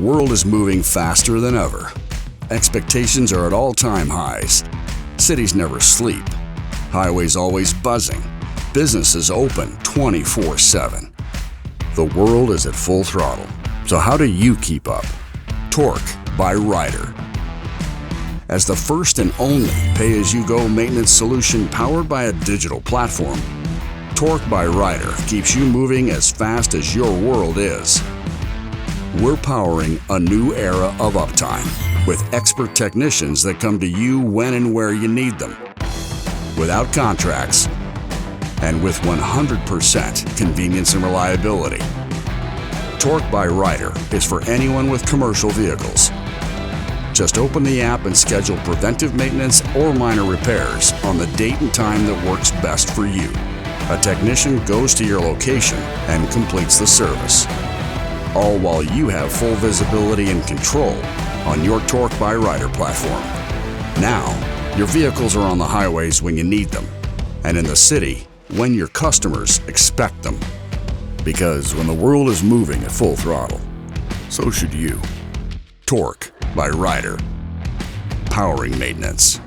world is moving faster than ever. Expectations are at all-time highs. Cities never sleep. Highways always buzzing. Businesses open 24/7. The world is at full throttle. So how do you keep up? Torque by Ryder. As the first and only pay-as-you-go maintenance solution powered by a digital platform, Torque by Ryder keeps you moving as fast as your world is. We're powering a new era of uptime with expert technicians that come to you when and where you need them, without contracts, and with 100% convenience and reliability. Torque by Ryder is for anyone with commercial vehicles. Just open the app and schedule preventive maintenance or minor repairs on the date and time that works best for you. A technician goes to your location and completes the service, all while you have full visibility and control on your Torque by Ryder platform. Now, your vehicles are on the highways when you need them, and in the city when your customers expect them. Because when the world is moving at full throttle, so should you. Torque by Ryder, powering maintenance.